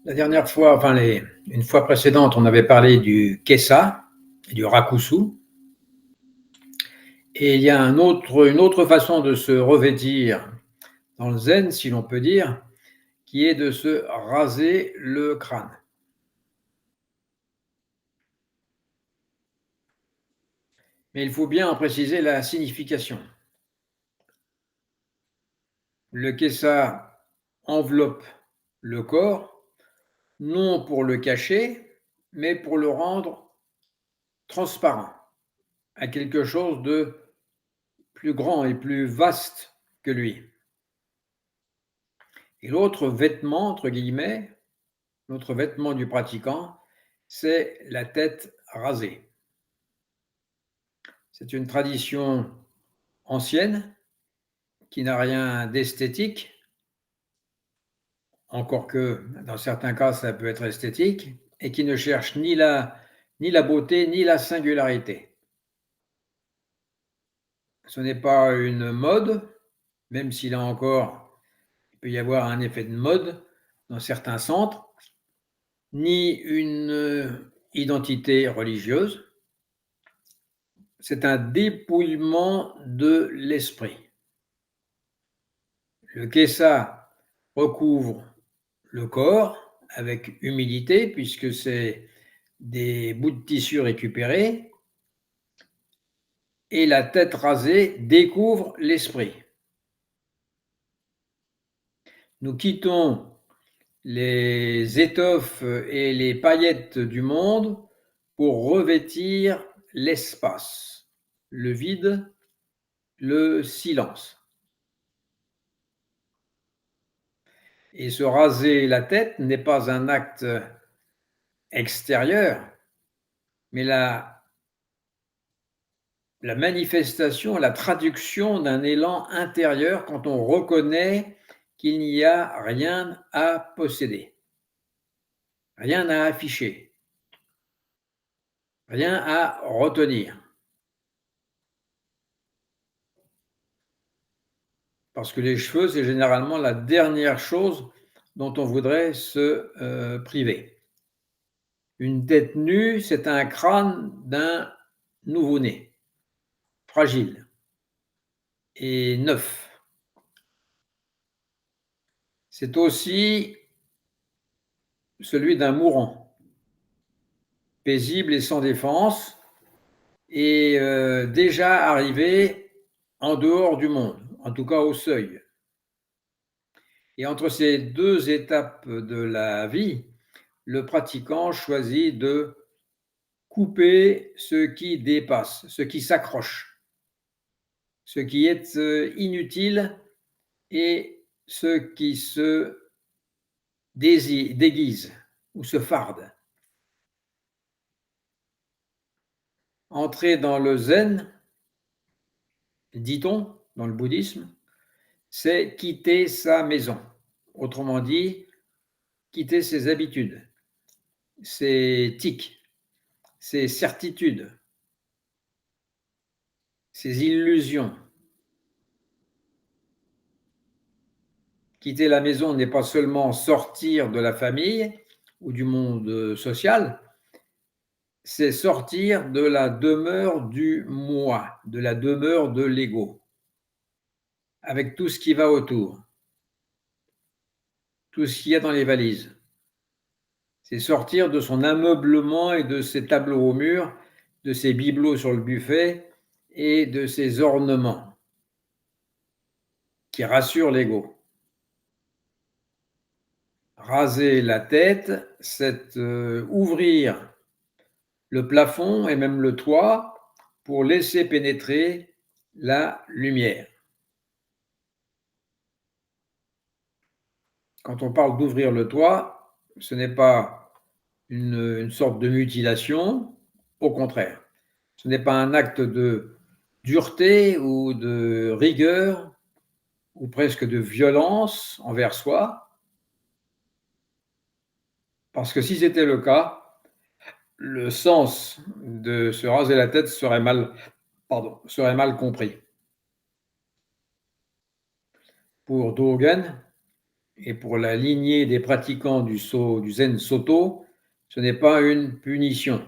La dernière fois, une fois précédente, on avait parlé du kessa et du rakusu. Et il y a une autre façon de se revêtir dans le zen, si l'on peut dire, qui est de se raser le crâne. Mais il faut bien en préciser la signification. Le kessa enveloppe le corps, non pour le cacher, mais pour le rendre transparent à quelque chose de plus grand et plus vaste que lui. Et l'autre vêtement, entre guillemets, l'autre vêtement du pratiquant, c'est la tête rasée. C'est une tradition ancienne qui n'a rien d'esthétique, encore que dans certains cas ça peut être esthétique, et qui ne cherche ni la beauté ni la singularité. Ce n'est pas une mode, même si là encore il peut y avoir un effet de mode dans certains centres, ni une identité religieuse. C'est un dépouillement de l'esprit. Le kessa recouvre le corps avec humilité, puisque c'est des bouts de tissu récupérés, et la tête rasée découvre l'esprit. Nous quittons les étoffes et les paillettes du monde pour revêtir l'espace, le vide, le silence. Et se raser la tête n'est pas un acte extérieur, mais la manifestation, la traduction d'un élan intérieur quand on reconnaît qu'il n'y a rien à posséder, rien à afficher, rien à retenir. Parce que les cheveux, c'est généralement la dernière chose dont on voudrait se priver. Une tête nue, c'est un crâne d'un nouveau-né, fragile et neuf. C'est aussi celui d'un mourant, paisible et sans défense, et déjà arrivé en dehors du monde, en tout cas au seuil. Et entre ces deux étapes de la vie, le pratiquant choisit de couper ce qui dépasse, ce qui s'accroche, ce qui est inutile et ce qui se déguise ou se farde. Entrer dans le zen, dit-on, dans le bouddhisme, c'est quitter sa maison. Autrement dit, quitter ses habitudes, ses tics, ses certitudes, ses illusions. Quitter la maison n'est pas seulement sortir de la famille ou du monde social, c'est sortir de la demeure du moi, de la demeure de l'ego, avec tout ce qui va autour, tout ce qu'il y a dans les valises. C'est sortir de son ameublement et de ses tableaux au mur, de ses bibelots sur le buffet et de ses ornements qui rassurent l'ego. Raser la tête, c'est ouvrir le plafond et même le toit pour laisser pénétrer la lumière. Quand on parle d'ouvrir le toit, ce n'est pas une sorte de mutilation, au contraire. Ce n'est pas un acte de dureté ou de rigueur ou presque de violence envers soi, parce que si c'était le cas, le sens de se raser la tête serait mal compris. Pour Dogen, et pour la lignée des pratiquants du Zen Soto, ce n'est pas une punition,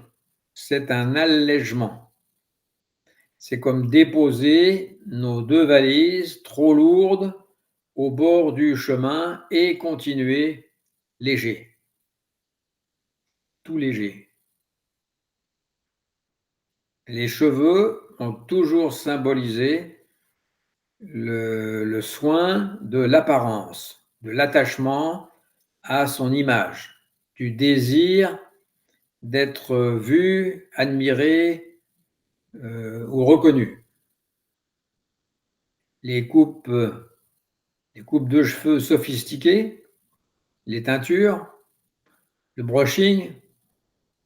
c'est un allègement. C'est comme déposer nos 2 valises trop lourdes au bord du chemin et continuer léger, tout léger. Les cheveux ont toujours symbolisé le soin de l'apparence, de l'attachement à son image, du désir d'être vu, admiré ou reconnu. Les coupes de cheveux sophistiquées, les teintures, le brushing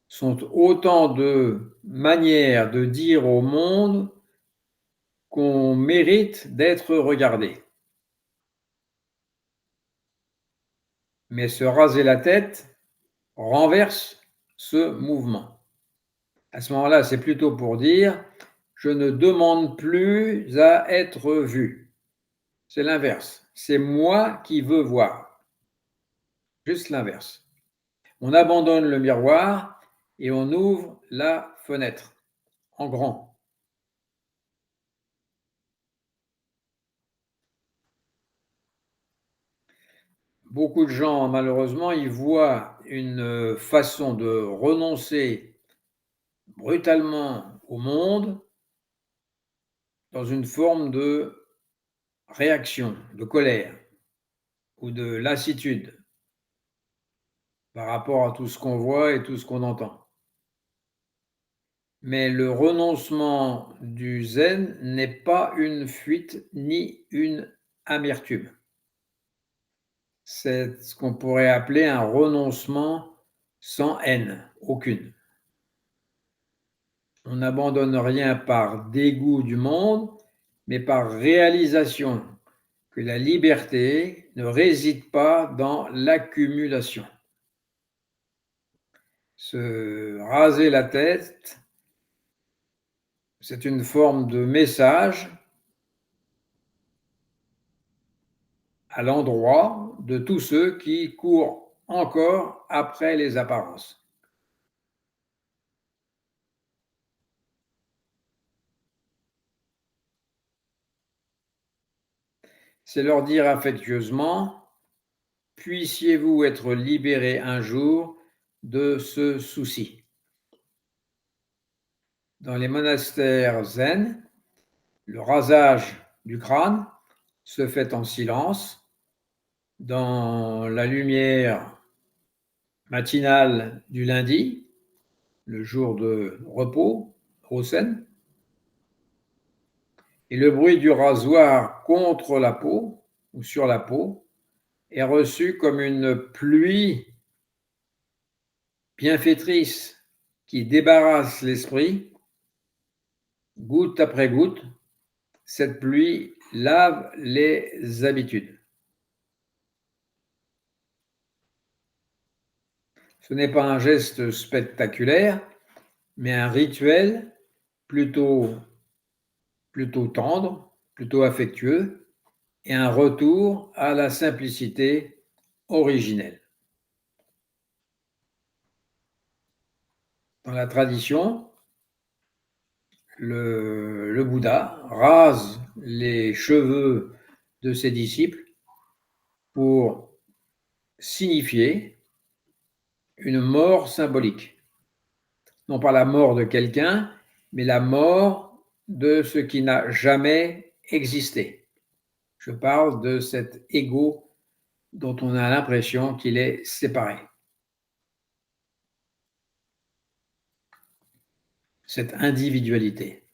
sont autant de manières de dire au monde qu'on mérite d'être regardé. Mais se raser la tête renverse ce mouvement. À ce moment-là, c'est plutôt pour dire je ne demande plus à être vu. C'est l'inverse. C'est moi qui veux voir. Juste l'inverse. On abandonne le miroir et on ouvre la fenêtre en grand. Beaucoup de gens, malheureusement, ils voient une façon de renoncer brutalement au monde dans une forme de réaction, de colère ou de lassitude par rapport à tout ce qu'on voit et tout ce qu'on entend. Mais le renoncement du zen n'est pas une fuite ni une amertume. C'est ce qu'on pourrait appeler un renoncement sans haine, aucune. On n'abandonne rien par dégoût du monde, mais par réalisation que la liberté ne réside pas dans l'accumulation. Se raser la tête, c'est une forme de message à l'endroit de tous ceux qui courent encore après les apparences. C'est leur dire affectueusement, puissiez-vous être libérés un jour de ce souci. Dans les monastères zen, le rasage du crâne se fait en silence, dans la lumière matinale du lundi, le jour de repos, Rosen, et le bruit du rasoir contre la peau ou sur la peau est reçu comme une pluie bienfaitrice qui débarrasse l'esprit, goutte après goutte. Cette pluie lave les habitudes. Ce n'est pas un geste spectaculaire, mais un rituel plutôt tendre, plutôt affectueux, et un retour à la simplicité originelle. Dans la tradition, le Bouddha rase les cheveux de ses disciples pour signifier une mort symbolique. Non pas la mort de quelqu'un, mais la mort de ce qui n'a jamais existé. Je parle de cet ego dont on a l'impression qu'il est séparé. Cette individualité.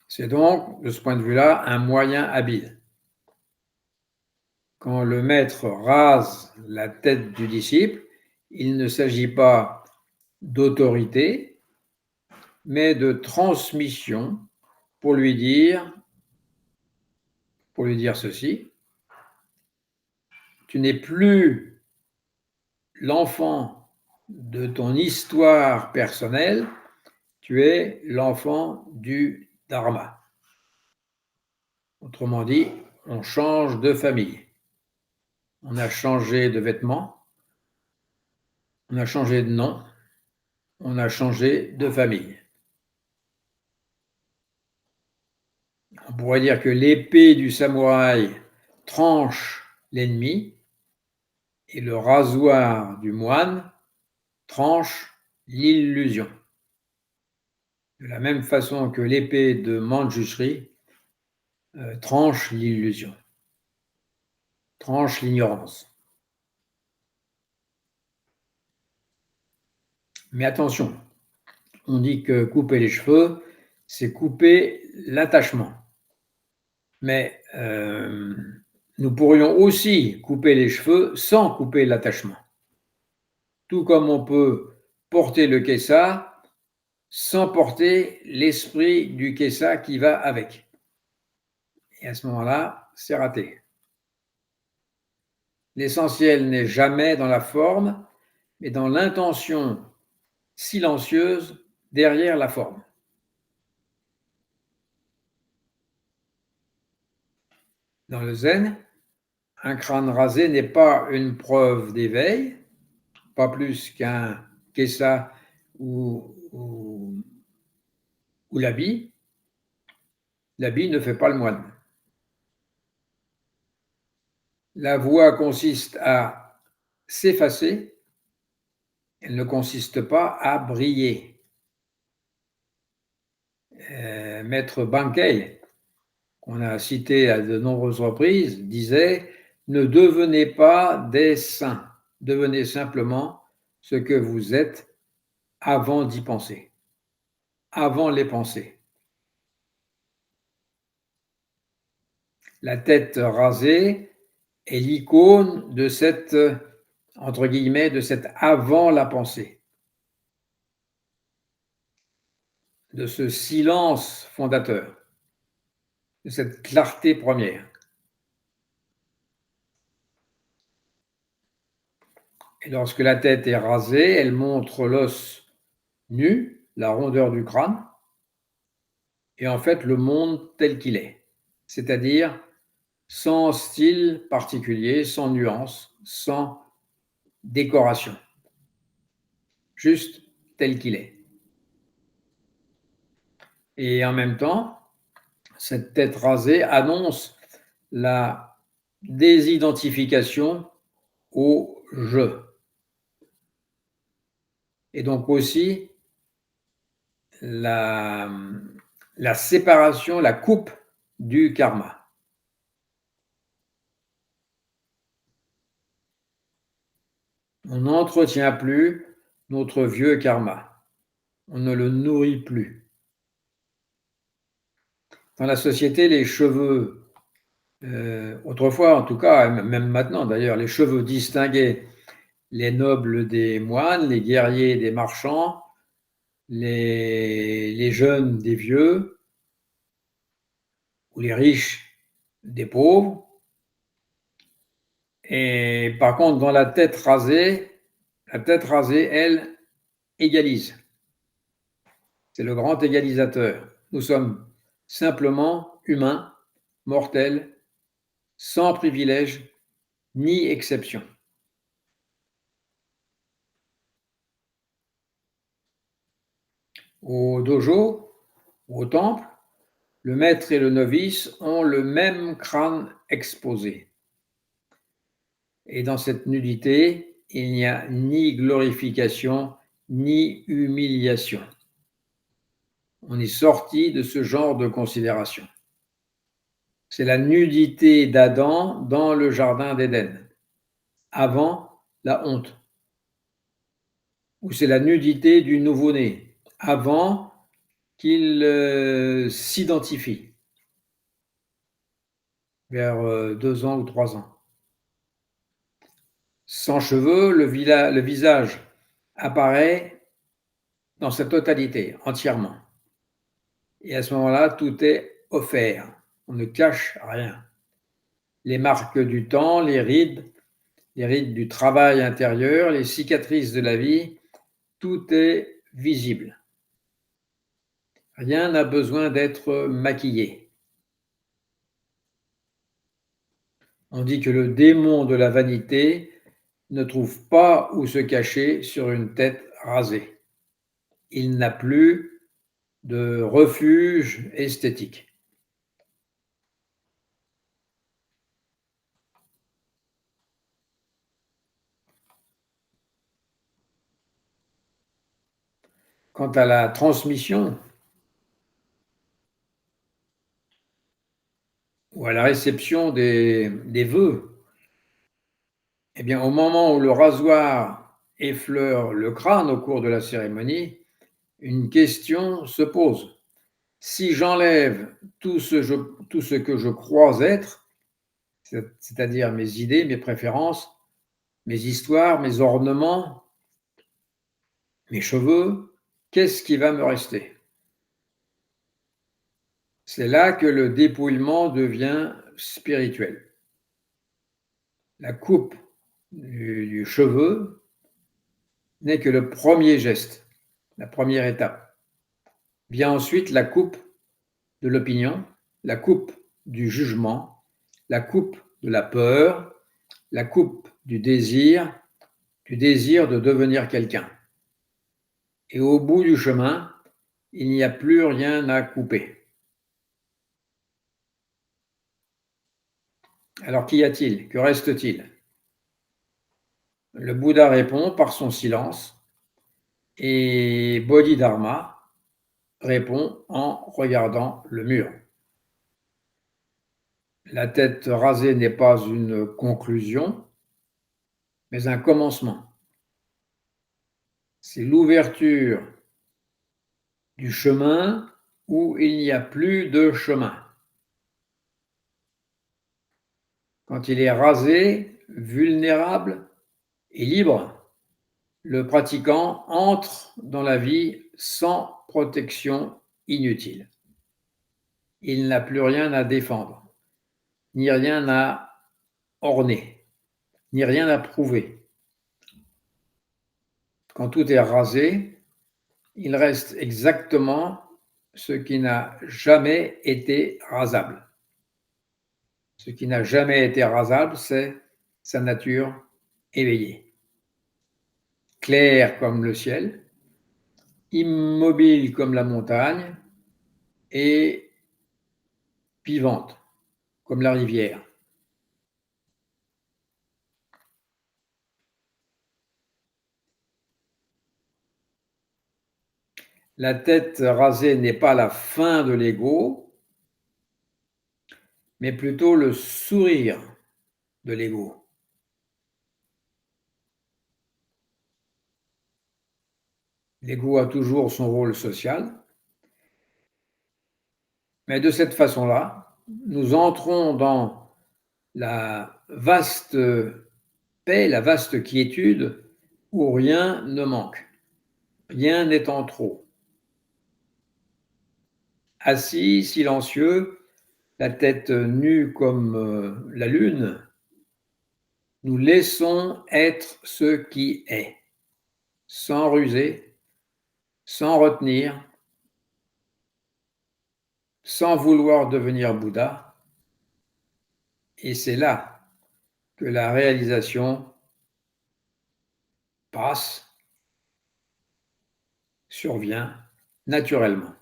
C'est donc, de ce point de vue-là, un moyen habile. Quand le maître rase la tête du disciple, il ne s'agit pas d'autorité, mais de transmission pour lui dire ceci: tu n'es plus l'enfant de ton histoire personnelle, tu es l'enfant du Dharma. Autrement dit, on change de famille. on a changé de vêtements, on a changé de nom, on a changé de famille. On pourrait dire que l'épée du samouraï tranche l'ennemi et le rasoir du moine tranche l'illusion. De la même façon que l'épée de Manjushri tranche l'illusion, tranche l'ignorance. Mais attention, on dit que couper les cheveux, c'est couper l'attachement. Mais nous pourrions aussi couper les cheveux sans couper l'attachement. Tout comme on peut porter le kessa sans porter l'esprit du kessa qui va avec. Et à ce moment-là, c'est raté. L'essentiel n'est jamais dans la forme, mais dans l'intention silencieuse derrière la forme. Dans le zen, un crâne rasé n'est pas une preuve d'éveil, pas plus qu'un kessa ou l'habit. L'habit ne fait pas le moine. La voie consiste à s'effacer, elle ne consiste pas à briller. Maître Bankei, qu'on a cité à de nombreuses reprises, disait « Ne devenez pas des saints, devenez simplement ce que vous êtes avant d'y penser, avant les pensées. » La tête rasée est l'icône de cette, entre guillemets, de cette avant la pensée, de ce silence fondateur, de cette clarté première. Et lorsque la tête est rasée, elle montre l'os nu, la rondeur du crâne, et en fait le monde tel qu'il est, c'est-à-dire sans style particulier, sans nuance, sans décoration, juste tel qu'il est. Et en même temps, cette tête rasée annonce la désidentification au je. Et donc aussi la séparation, la coupe du karma. On n'entretient plus notre vieux karma. On ne le nourrit plus. Dans la société, les cheveux, autrefois en tout cas, même maintenant d'ailleurs, les cheveux distinguaient les nobles des moines, les guerriers des marchands, les jeunes des vieux, ou les riches des pauvres. Et par contre, dans la tête rasée, elle, égalise. C'est le grand égalisateur. Nous sommes simplement humains, mortels, sans privilège ni exception. Au dojo, au temple, le maître et le novice ont le même crâne exposé. Et dans cette nudité, il n'y a ni glorification ni humiliation. On est sorti de ce genre de considération. C'est la nudité d'Adam dans le jardin d'Éden, avant la honte. Ou c'est la nudité du nouveau-né, avant qu'il s'identifie, vers 2 ans ou 3 ans. Sans cheveux, le visage apparaît dans sa totalité, entièrement. Et à ce moment-là, tout est offert. On ne cache rien. Les marques du temps, les rides du travail intérieur, les cicatrices de la vie, tout est visible. Rien n'a besoin d'être maquillé. On dit que le démon de la vanité ne trouve pas où se cacher sur une tête rasée. Il n'a plus de refuge esthétique. Quant à la transmission ou à la réception des vœux, eh bien, au moment où le rasoir effleure le crâne au cours de la cérémonie, une question se pose. Si j'enlève tout ce que je crois être, c'est-à-dire mes idées, mes préférences, mes histoires, mes ornements, mes cheveux, qu'est-ce qui va me rester? C'est là que le dépouillement devient spirituel. La coupe du cheveu n'est que le premier geste, la première étape. Vient ensuite la coupe de l'opinion, la coupe du jugement, la coupe de la peur, la coupe du désir de devenir quelqu'un. Et au bout du chemin, il n'y a plus rien à couper. Alors qu'y a-t-il? Que reste-t-il? Le Bouddha répond par son silence et Bodhidharma répond en regardant le mur. La tête rasée n'est pas une conclusion, mais un commencement. C'est l'ouverture du chemin où il n'y a plus de chemin. Quand il est rasé, vulnérable et libre, le pratiquant entre dans la vie sans protection inutile. Il n'a plus rien à défendre, ni rien à orner, ni rien à prouver. Quand tout est rasé, il reste exactement ce qui n'a jamais été rasable. Ce qui n'a jamais été rasable, c'est sa nature éveillée. Claire comme le ciel, immobile comme la montagne et vivante comme la rivière. La tête rasée n'est pas la fin de l'ego, mais plutôt le sourire de l'ego. L'ego a toujours son rôle social, mais de cette façon-là, nous entrons dans la vaste paix, la vaste quiétude où rien ne manque, rien n'est en trop. Assis, silencieux, la tête nue comme la lune, nous laissons être ce qui est, sans ruser, sans retenir, sans vouloir devenir Bouddha. Et c'est là que la réalisation passe, survient naturellement.